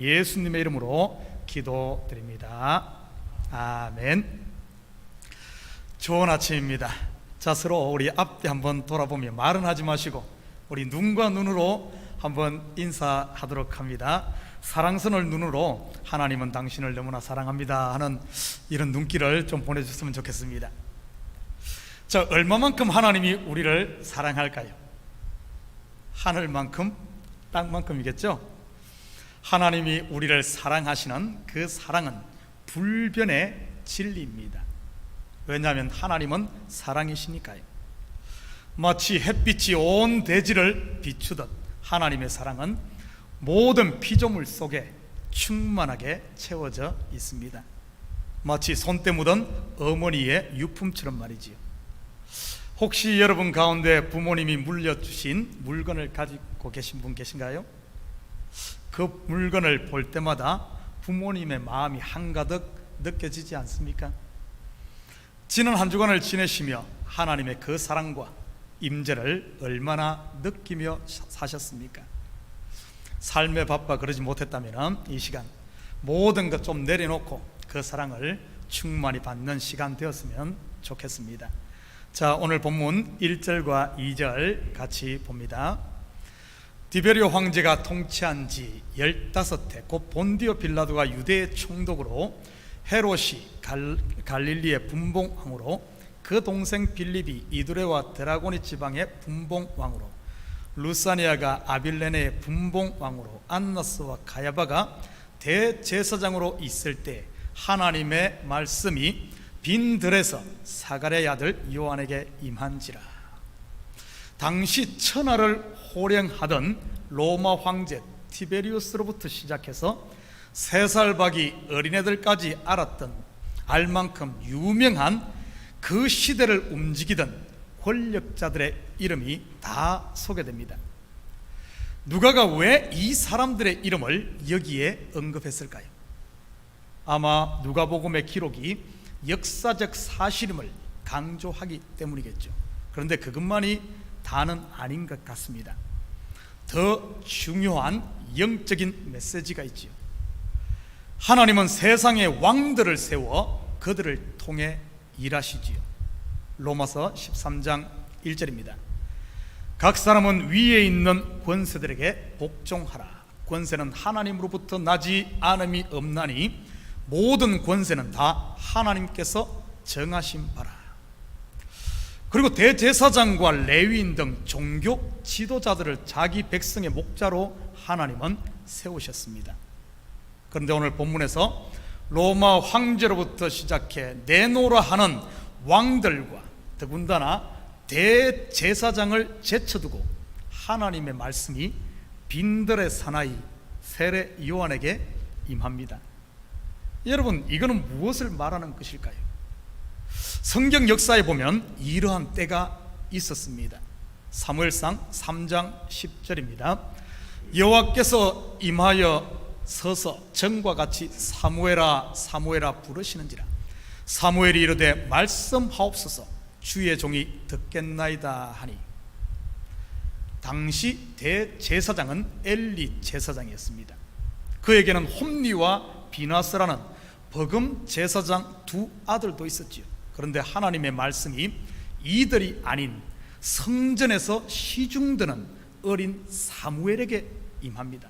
예수님의 이름으로 기도드립니다. 아멘. 좋은 아침입니다. 자, 서로 우리 앞에 한번 돌아보며 말은 하지 마시고 우리 눈과 눈으로 한번 인사하도록 합니다. 사랑스러운 눈으로 하나님은 당신을 너무나 사랑합니다 하는 이런 눈길을 좀 보내주셨으면 좋겠습니다. 자, 얼마만큼 하나님이 우리를 사랑할까요? 하늘만큼, 땅만큼이겠죠? 하나님이 우리를 사랑하시는 그 사랑은 불변의 진리입니다. 왜냐하면 하나님은 사랑이시니까요. 마치 햇빛이 온 대지를 비추듯 하나님의 사랑은 모든 피조물 속에 충만하게 채워져 있습니다. 마치 손때 묻은 어머니의 유품처럼 말이지요. 혹시 여러분 가운데 부모님이 물려주신 물건을 가지고 계신 분 계신가요? 그 물건을 볼 때마다 부모님의 마음이 한가득 느껴지지 않습니까? 지난 한 주간을 지내시며 하나님의 그 사랑과 임재를 얼마나 느끼며 사셨습니까? 삶에 바빠 그러지 못했다면 이 시간 모든 것 좀 내려놓고 그 사랑을 충만히 받는 시간 되었으면 좋겠습니다. 자, 오늘 본문 1절과 2절 같이 봅니다. 디베리오 황제가 통치한 지 15해 곧 본디오 빌라도가 유대의 총독으로, 헤롯이 갈릴리의 분봉왕으로, 그 동생 빌립이 이두레와 드라고니 지방의 분봉왕으로, 루사니아가 아빌레네의 분봉왕으로, 안나스와 가야바가 대제사장으로 있을 때 하나님의 말씀이 빈들에서 사가랴의 아들 요한에게 임한지라. 당시 천하를 호령하던 로마 황제 티베리우스로부터 시작해서 3살 박이 어린애들까지 알 만큼 유명한 그 시대를 움직이던 권력자들의 이름이 다 소개됩니다. 누가가 왜 이 사람들의 이름을 여기에 언급했을까요? 아마 누가복음의 기록이 역사적 사실임을 강조하기 때문이겠죠. 그런데 그것만이 다는 아닌 것 같습니다. 더 중요한 영적인 메시지가 있지요. 하나님은 세상의 왕들을 세워 그들을 통해 일하시지요. 로마서 13장 1절입니다. 각 사람은 위에 있는 권세들에게 복종하라. 권세는 하나님으로부터 나지 않음이 없나니 모든 권세는 다 하나님께서 정하신 바라. 그리고 대제사장과 레위인 등 종교 지도자들을 자기 백성의 목자로 하나님은 세우셨습니다. 그런데 오늘 본문에서 로마 황제로부터 시작해 내노라 하는 왕들과 더군다나 대제사장을 제쳐두고 하나님의 말씀이 빈들의 사나이 세례 요한에게 임합니다. 여러분, 이거는 무엇을 말하는 것일까요? 성경 역사에 보면 이러한 때가 있었습니다. 사무엘상 3장 10절입니다. 여호와께서 임하여 서서 전과 같이 사무엘아 사무엘아 부르시는지라. 사무엘이 이르되 말씀하옵소서, 주의 종이 듣겠나이다 하니. 당시 대제사장은 엘리 제사장이었습니다. 그에게는 홈리와 비나스라는 버금 제사장 2 아들도 있었지요. 그런데 하나님의 말씀이 이들이 아닌 성전에서 시중드는 어린 사무엘에게 임합니다.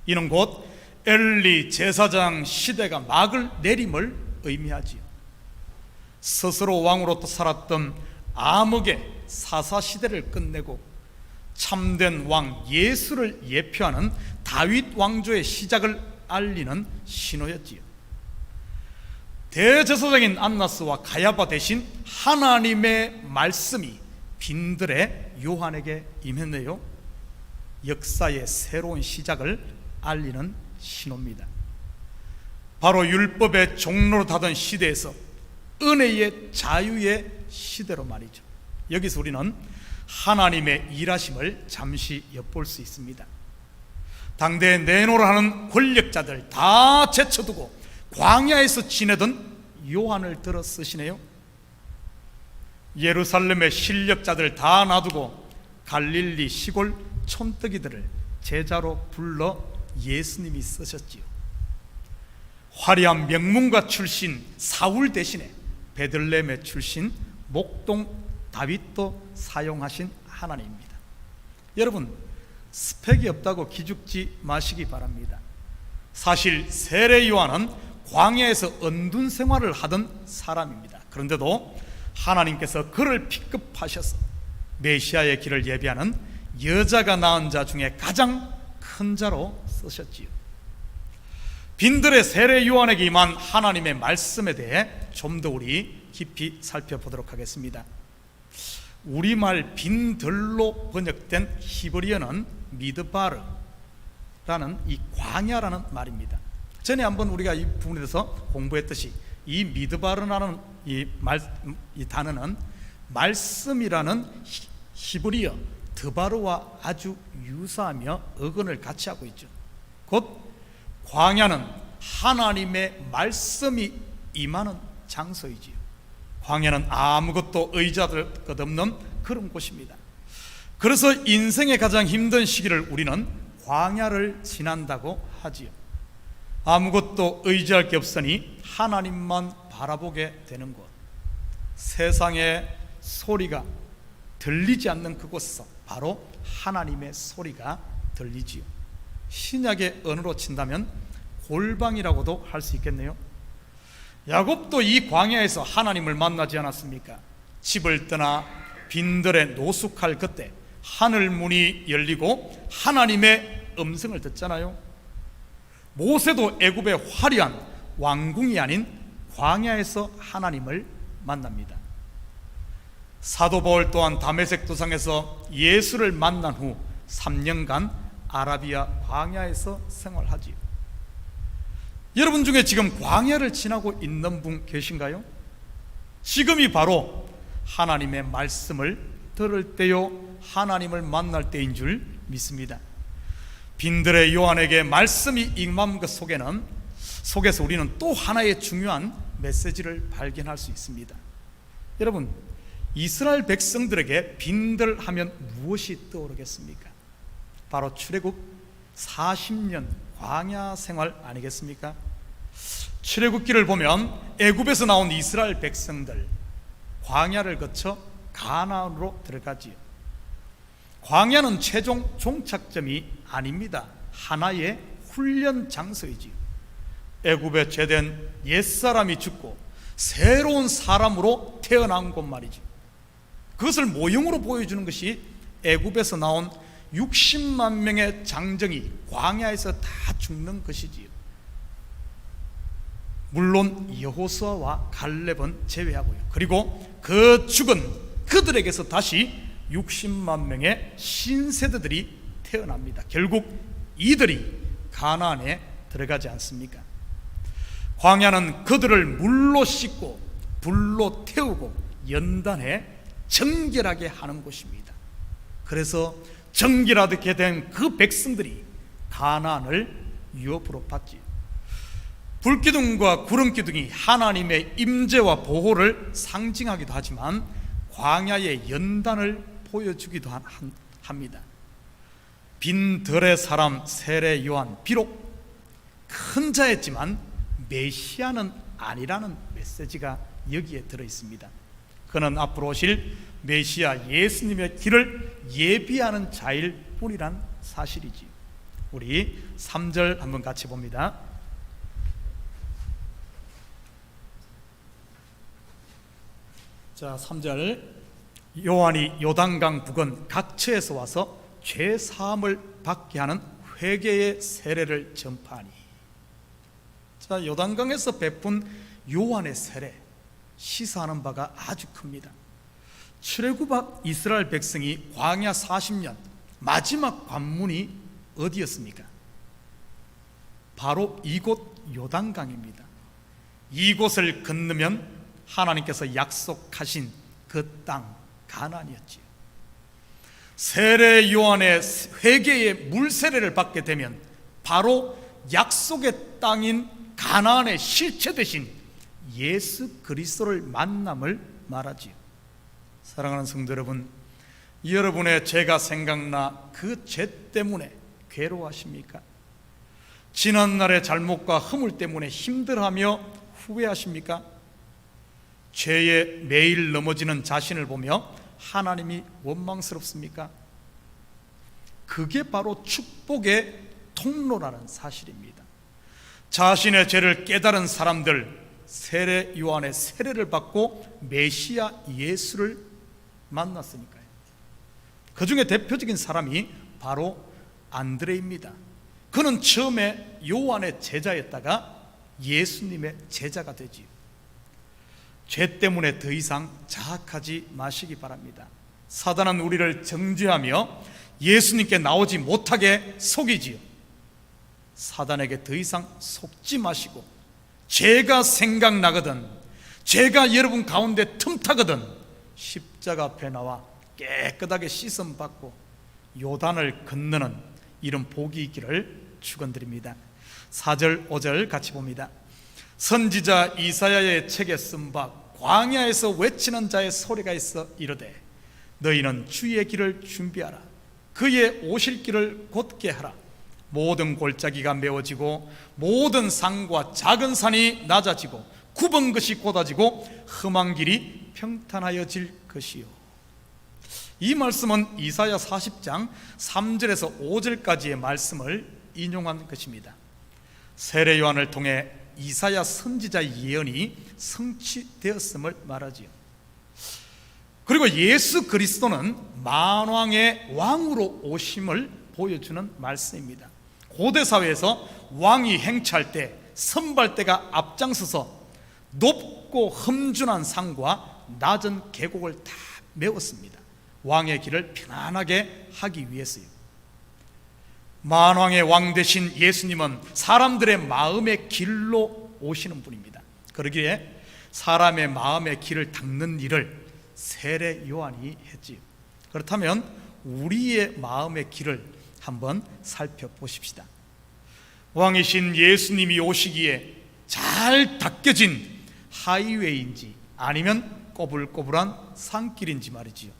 이는 곧 엘리 제사장 시대가 막을 내림을 의미하지요. 스스로 왕으로 살았던 암흑의 사사시대를 끝내고 참된 왕 예수를 예표하는 다윗 왕조의 시작을 알리는 신호였지요. 대제사장인 안나스와 가야바 대신 하나님의 말씀이 빈들의 요한에게 임했네요. 역사의 새로운 시작을 알리는 신호입니다. 바로 율법의 종로로 타던 시대에서 은혜의 자유의 시대로 말이죠. 여기서 우리는 하나님의 일하심을 잠시 엿볼 수 있습니다. 당대에 내노라 하는 권력자들 다 제쳐두고 광야에서 지내던 요한을 들어 쓰시네요. 예루살렘의 실력자들 다 놔두고 갈릴리 시골 촌뜨기들을 제자로 불러 예수님이 쓰셨지요. 화려한 명문가 출신 사울 대신에 베들레헴의 출신 목동 다윗도 사용하신 하나님입니다. 여러분, 스펙이 없다고 기죽지 마시기 바랍니다. 사실 세례 요한은 광야에서 언둔 생활을 하던 사람입니다. 그런데도 하나님께서 그를 픽업하셔서 메시아의 길을 예비하는 여자가 낳은 자 중에 가장 큰 자로 쓰셨지요. 빈들의 세례 요한에게 임한 하나님의 말씀에 대해 좀 더 우리 깊이 살펴보도록 하겠습니다. 우리말 빈들로 번역된 히브리어는 미드바르라는 이 광야라는 말입니다. 전에 한번 우리가 이 부분에 대해서 공부했듯이 이 미드바르라는 이 단어는 말씀이라는 히브리어 드바르와 아주 유사하며 어근을 같이 하고 있죠. 곧 광야는 하나님의 말씀이 임하는 장소이지요. 광야는 아무것도 의지할 것 없는 그런 곳입니다. 그래서 인생의 가장 힘든 시기를 우리는 광야를 지난다고 하지요. 아무것도 의지할 게 없으니 하나님만 바라보게 되는 곳, 세상의 소리가 들리지 않는 그곳에서 바로 하나님의 소리가 들리지요. 신약의 언어로 친다면 골방이라고도 할 수 있겠네요. 야곱도 이 광야에서 하나님을 만나지 않았습니까? 집을 떠나 빈들에 노숙할 그때 하늘 문이 열리고 하나님의 음성을 듣잖아요. 모세도 애굽의 화려한 왕궁이 아닌 광야에서 하나님을 만납니다. 사도 바울 또한 다메섹 도상에서 예수를 만난 후 3년간 아라비아 광야에서 생활하지요. 여러분 중에 지금 광야를 지나고 있는 분 계신가요? 지금이 바로 하나님의 말씀을 들을 때요, 하나님을 만날 때인 줄 믿습니다. 빈들의 요한에게 말씀이 임한 것 속에서 우리는 또 하나의 중요한 메시지를 발견할 수 있습니다. 여러분, 이스라엘 백성들에게 빈들 하면 무엇이 떠오르겠습니까? 바로 출애굽 40년 광야 생활 아니겠습니까? 출애굽기를 보면 애굽에서 나온 이스라엘 백성들 광야를 거쳐 가나안으로 들어가지요. 광야는 최종 종착점이 아닙니다. 하나의 훈련 장소이지요. 애굽에 죄된 옛사람이 죽고 새로운 사람으로 태어난 곳 말이죠. 그것을 모형으로 보여주는 것이 애굽에서 나온 60만 명의 장정이 광야에서 다 죽는 것이지요. 물론 여호수아와 갈렙은 제외하고요. 그리고 그 죽은 그들에게서 다시 60만 명의 신세대들이 태어납니다. 결국 이들이 가나안에 들어가지 않습니까? 광야는 그들을 물로 씻고 불로 태우고 연단해 정결하게 하는 곳입니다. 그래서 정결하게 된 그 백성들이 가나안을 유업으로 받지요. 불기둥과 구름기둥이 하나님의 임재와 보호를 상징하기도 하지만 광야의 연단을 보여주기도 합니다. 빈들의 사람 세례 요한, 비록 큰 자였지만 메시아는 아니라는 메시지가 여기에 들어있습니다. 그는 앞으로 오실 메시아 예수님의 길을 예비하는 자일 뿐이란 사실이지. 우리 3절 한번 같이 봅니다. 자, 3절. 요한이 요단강 부근 각처에서 와서 죄 사함을 받게 하는 회개의 세례를 전파하니. 자, 요단강에서 베푼 요한의 세례, 시사하는 바가 아주 큽니다. 출애굽 앞 이스라엘 백성이 광야 40년 마지막 관문이 어디였습니까? 바로 이곳 요단강입니다. 이곳을 건너면 하나님께서 약속하신 그 땅 가나안이었지요. 세례 요한의 회개의 물세례를 받게 되면 바로 약속의 땅인 가나안의 실체 되신 예수 그리스도를 만남을 말하지요. 사랑하는 성도 여러분, 여러분의 죄가 생각나 그 죄 때문에 괴로워하십니까? 지난날의 잘못과 허물 때문에 힘들어하며 후회하십니까? 죄에 매일 넘어지는 자신을 보며 하나님이 원망스럽습니까? 그게 바로 축복의 통로라는 사실입니다. 자신의 죄를 깨달은 사람들, 세례 요한의 세례를 받고 메시아 예수를 만났으니까요. 그 중에 대표적인 사람이 바로 안드레입니다. 그는 처음에 요한의 제자였다가 예수님의 제자가 되지요. 죄 때문에 더 이상 자학하지 마시기 바랍니다. 사단은 우리를 정죄하며 예수님께 나오지 못하게 속이지요. 사단에게 더 이상 속지 마시고, 죄가 생각나거든, 죄가 여러분 가운데 틈타거든 십자가 앞에 나와 깨끗하게 씻음 받고 요단을 건너는 이런 복이 있기를 축원드립니다. 4절 5절 같이 봅니다. 선지자 이사야의 책에 쓴 바 광야에서 외치는 자의 소리가 있어 이르되 너희는 주의 길을 준비하라. 그의 오실 길을 곧게 하라. 모든 골짜기가 메워지고 모든 산과 작은 산이 낮아지고 굽은 것이 곧아지고 험한 길이 평탄하여질 것이요. 이 말씀은 이사야 40장 3절에서 5절까지의 말씀을 인용한 것입니다. 세례 요한을 통해 이사야 선지자의 예언이 성취되었음을 말하지요. 그리고 예수 그리스도는 만왕의 왕으로 오심을 보여주는 말씀입니다. 고대 사회에서 왕이 행차할 때 선발대가 앞장서서 높고 험준한 산과 낮은 계곡을 다 메웠습니다. 왕의 길을 편안하게 하기 위해서요. 만왕의 왕 되신 예수님은 사람들의 마음의 길로 오시는 분입니다. 그러기에 사람의 마음의 길을 닦는 일을 세례 요한이 했지요. 그렇다면 우리의 마음의 길을 한번 살펴보십시다. 왕이신 예수님이 오시기에 잘 닦여진 하이웨이인지 아니면 꼬불꼬불한 산길인지 말이지요.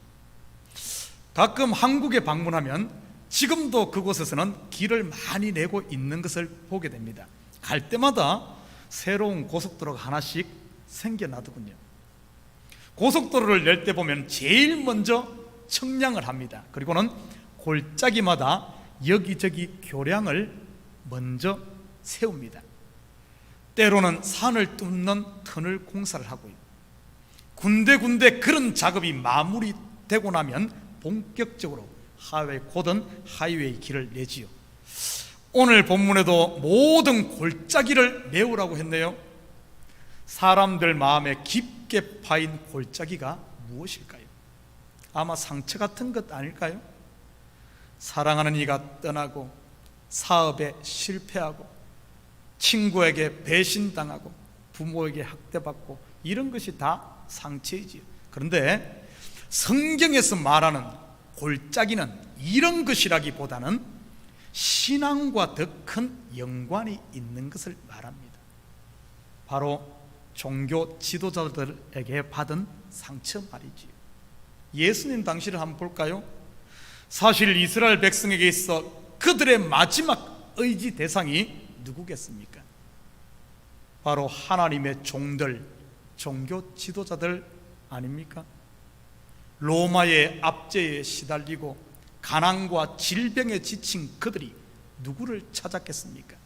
가끔 한국에 방문하면 지금도 그곳에서는 길을 많이 내고 있는 것을 보게 됩니다. 갈 때마다 새로운 고속도로가 하나씩 생겨나더군요. 고속도로를 낼 때 보면 제일 먼저 청량을 합니다. 그리고는 골짜기마다 여기저기 교량을 먼저 세웁니다. 때로는 산을 뚫는 터널 공사를 하고요. 군데군데 그런 작업이 마무리되고 나면 본격적으로 하이웨이 곧은 하이웨이 길을 내지요. 오늘 본문에도 모든 골짜기를 메우라고 했네요. 사람들 마음에 깊게 파인 골짜기가 무엇일까요? 아마 상처 같은 것 아닐까요? 사랑하는 이가 떠나고 사업에 실패하고 친구에게 배신당하고 부모에게 학대받고 이런 것이 다 상처이지요. 그런데 성경에서 말하는 골짜기는 이런 것이라기보다는 신앙과 더 큰 연관이 있는 것을 말합니다. 바로 종교 지도자들에게 받은 상처 말이지요. 예수님 당시를 한번 볼까요? 사실 이스라엘 백성에게 있어 그들의 마지막 의지 대상이 누구겠습니까? 바로 하나님의 종들, 종교 지도자들 아닙니까? 로마의 압제에 시달리고 가난과 질병에 지친 그들이 누구를 찾았겠습니까?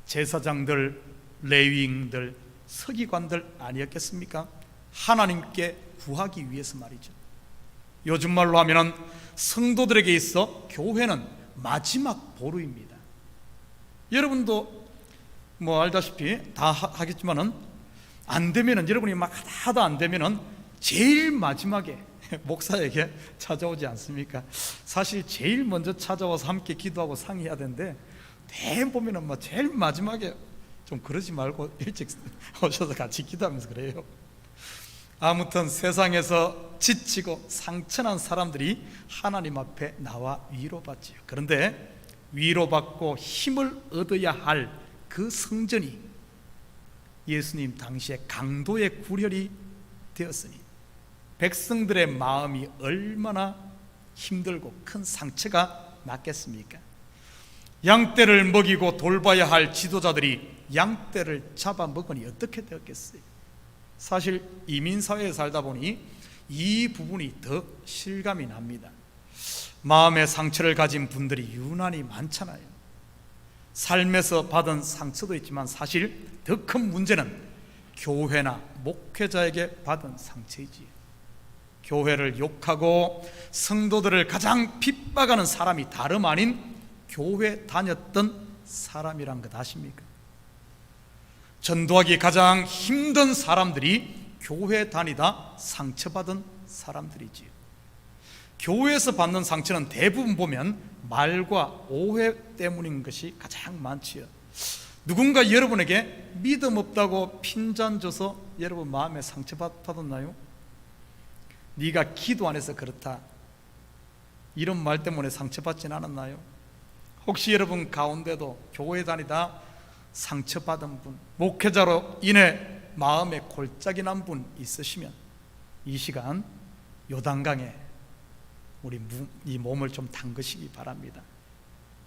제사장들, 레위인들, 서기관들 아니었겠습니까? 하나님께 구하기 위해서 말이죠. 요즘 말로 하면 성도들에게 있어 교회는 마지막 보루입니다. 여러분도 뭐 알다시피 다 하겠지만은 안 되면은 여러분이 막 하다 안 되면은 제일 마지막에 목사에게 찾아오지 않습니까? 사실 제일 먼저 찾아와서 함께 기도하고 상의해야 되는데 대부분 보면은 뭐 제일 마지막에 좀 그러지 말고 일찍 오셔서 같이 기도하면서 그래요. 아무튼 세상에서 지치고 상처난 사람들이 하나님 앞에 나와 위로받지요. 그런데 위로받고 힘을 얻어야 할 그 성전이 예수님 당시에 강도의 구렬이 되었으니 백성들의 마음이 얼마나 힘들고 큰 상처가 났겠습니까? 양떼를 먹이고 돌봐야 할 지도자들이 양떼를 잡아먹으니 어떻게 되었겠어요? 사실 이민사회에 살다 보니 이 부분이 더 실감이 납니다. 마음의 상처를 가진 분들이 유난히 많잖아요. 삶에서 받은 상처도 있지만 사실 더 큰 문제는 교회나 목회자에게 받은 상처이지요. 교회를 욕하고 성도들을 가장 핍박하는 사람이 다름 아닌 교회 다녔던 사람이란 것 아십니까? 전도하기 가장 힘든 사람들이 교회 다니다 상처받은 사람들이지요. 교회에서 받는 상처는 대부분 보면 말과 오해 때문인 것이 가장 많지요. 누군가 여러분에게 믿음 없다고 핀잔 줘서 여러분 마음에 상처받았나요? 네가 기도 안 해서 그렇다, 이런 말 때문에 상처받진 않았나요? 혹시 여러분 가운데도 교회 다니다 상처받은 분, 목회자로 인해 마음에 골짜기 난 분 있으시면 이 시간 요단강에 우리 이 몸을 좀 담그시기 바랍니다.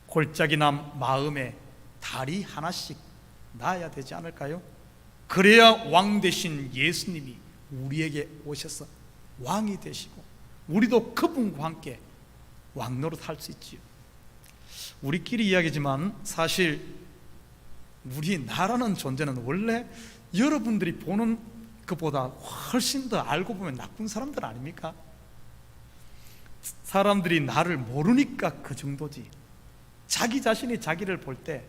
골짜기 난 마음에 다리 하나씩 놔야 되지 않을까요? 그래야 왕 되신 예수님이 우리에게 오셔서 왕이 되시고 우리도 그분과 함께 왕 노릇할 수 있지요. 우리끼리 이야기지만 사실 우리나라는 존재는 원래 여러분들이 보는 것보다 훨씬 더 알고 보면 나쁜 사람들 아닙니까? 사람들이 나를 모르니까 그 정도지. 자기 자신이 자기를 볼 때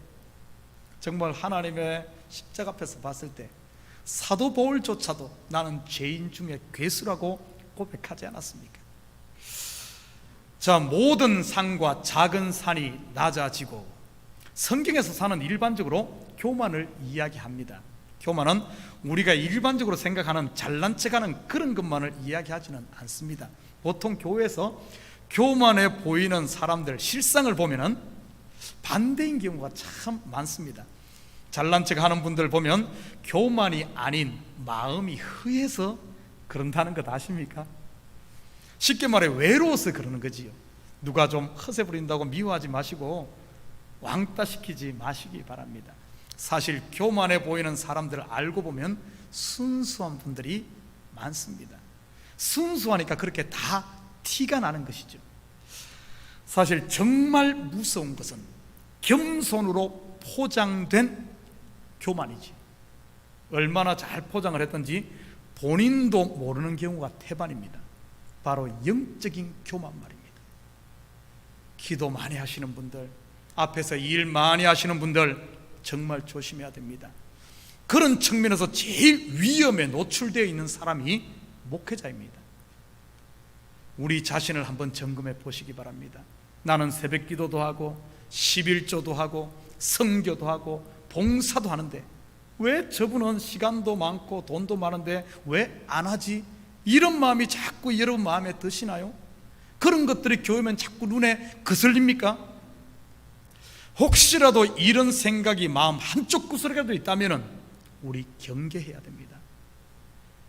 정말 하나님의 십자가 앞에서 봤을 때 사도 바울조차도 나는 죄인 중에 괴수라고 고백하지 않았습니까? 자, 모든 산과 작은 산이 낮아지고, 성경에서 산은 일반적으로 교만을 이야기합니다. 교만은 우리가 일반적으로 생각하는 잘난 척하는 그런 것만을 이야기하지는 않습니다. 보통 교회에서 교만해 보이는 사람들 실상을 보면은 반대인 경우가 참 많습니다. 잘난 척하는 분들 보면 교만이 아닌 마음이 흐해서 그런다는 것 아십니까? 쉽게 말해 외로워서 그러는 거지요. 누가 좀 허세 부린다고 미워하지 마시고 왕따 시키지 마시기 바랍니다. 사실 교만해 보이는 사람들을 알고 보면 순수한 분들이 많습니다. 순수하니까 그렇게 다 티가 나는 것이죠. 사실 정말 무서운 것은 겸손으로 포장된 교만이지. 얼마나 잘 포장을 했던지 본인도 모르는 경우가 태반입니다. 바로 영적인 교만 말입니다. 기도 많이 하시는 분들, 앞에서 일 많이 하시는 분들 정말 조심해야 됩니다. 그런 측면에서 제일 위험에 노출되어 있는 사람이 목회자입니다. 우리 자신을 한번 점검해 보시기 바랍니다. 나는 새벽 기도도 하고 11조도 하고 성교도 하고 봉사도 하는데 왜 저분은 시간도 많고 돈도 많은데 왜 안 하지? 이런 마음이 자꾸 여러분 마음에 드시나요? 그런 것들이 교회면 자꾸 눈에 거슬립니까? 혹시라도 이런 생각이 마음 한쪽 구석이라도 있다면 우리 경계해야 됩니다.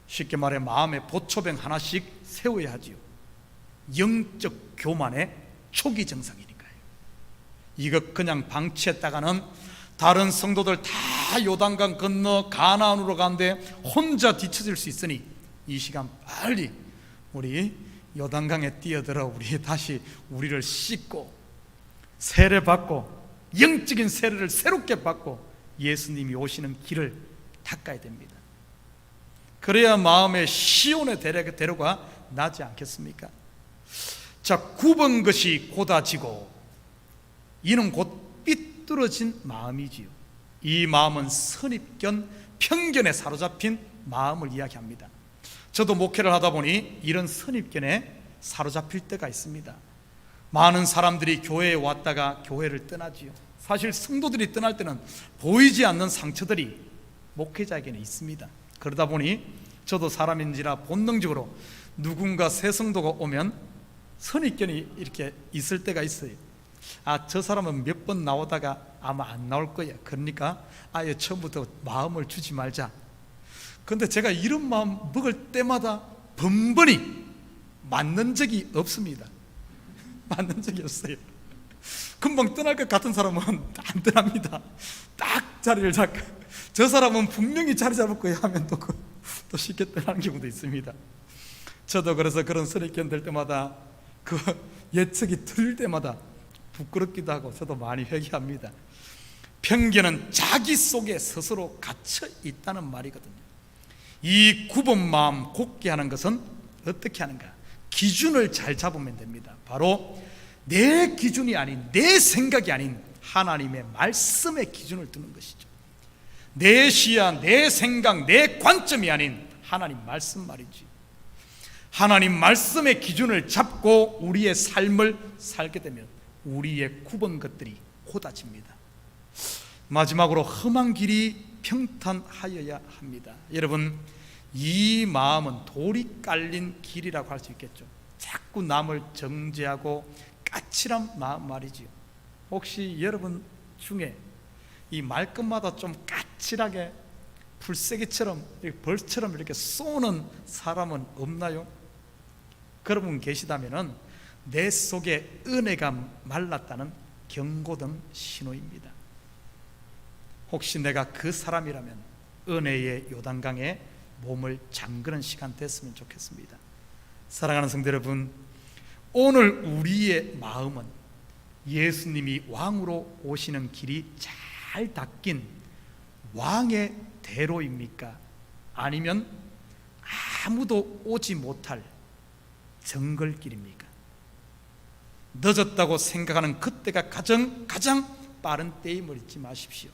쉽게 말해 마음에 보초병 하나씩 세워야 하지요. 영적 교만의 초기 증상이니까요. 이것 그냥 방치했다가는 다른 성도들 다 요단강 건너 가나안으로 가는데 혼자 뒤처질 수 있으니 이 시간 빨리 우리 요단강에 뛰어들어 우리 다시 우리를 씻고 세례받고 영적인 세례를 새롭게 받고 예수님이 오시는 길을 닦아야 됩니다. 그래야 마음의 시온의 대로가 나지 않겠습니까? 자, 굽은 것이 곧아지고 이는 곧 삐뚤어진 마음이지요. 이 마음은 선입견, 편견에 사로잡힌 마음을 이야기합니다. 저도 목회를 하다 보니 이런 선입견에 사로잡힐 때가 있습니다. 많은 사람들이 교회에 왔다가 교회를 떠나지요. 사실 성도들이 떠날 때는 보이지 않는 상처들이 목회자에게는 있습니다. 그러다 보니 저도 사람인지라 본능적으로 누군가 새 성도가 오면 선입견이 이렇게 있을 때가 있어요. 아, 저 사람은 몇 번 나오다가 아마 안 나올 거야. 그러니까 아예 처음부터 마음을 주지 말자. 근데 제가 이런 마음 먹을 때마다 번번이 맞는 적이 없습니다. 맞는 적이 없어요. 금방 떠날 것 같은 사람은 안 떠납니다. 딱 자리를 잡고, 저 사람은 분명히 자리 잡을 거야 하면 또 쉽게 떠나는 경우도 있습니다. 저도 그래서 그런 선입견 될 때마다, 그 예측이 틀릴 때마다 부끄럽기도 하고 저도 많이 회개합니다. 편견은 자기 속에 스스로 갇혀 있다는 말이거든요. 이 굽은 마음 굳게 하는 것은 어떻게 하는가? 기준을 잘 잡으면 됩니다. 바로 내 기준이 아닌, 내 생각이 아닌 하나님의 말씀의 기준을 두는 것이죠. 내 시야, 내 생각, 내 관점이 아닌 하나님 말씀 말이지. 하나님 말씀의 기준을 잡고 우리의 삶을 살게 되면 우리의 굽은 것들이 곧아집니다. 마지막으로 험한 길이 평탄하여야 합니다. 여러분, 이 마음은 돌이 깔린 길이라고 할 수 있겠죠. 자꾸 남을 정죄하고 까칠한 마음 말이지요. 혹시 여러분 중에 이 말끝마다 좀 까칠하게 풀세기처럼, 벌처럼 이렇게 쏘는 사람은 없나요? 그런 분 계시다면 내 속에 은혜가 말랐다는 경고등 신호입니다. 혹시 내가 그 사람이라면 은혜의 요단강에 몸을 잠그는 시간 됐으면 좋겠습니다. 사랑하는 성도 여러분, 오늘 우리의 마음은 예수님이 왕으로 오시는 길이 잘 닦인 왕의 대로입니까? 아니면 아무도 오지 못할 정글길입니까? 늦었다고 생각하는 그때가 가장 빠른 때임을 잊지 마십시오.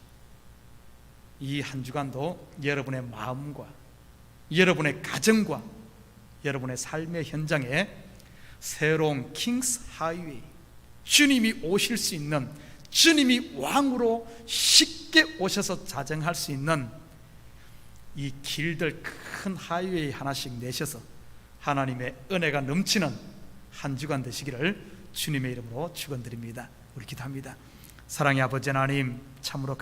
이 한 주간도 여러분의 마음과 여러분의 가정과 여러분의 삶의 현장에 새로운 킹스 하이웨이, 주님이 오실 수 있는, 주님이 왕으로 쉽게 오셔서 자정할 수 있는 이 길들, 큰 하이웨이 하나씩 내셔서 하나님의 은혜가 넘치는 한 주간 되시기를 주님의 이름으로 축원드립니다. 우리 기도합니다. 사랑의 아버지 하나님, 참으로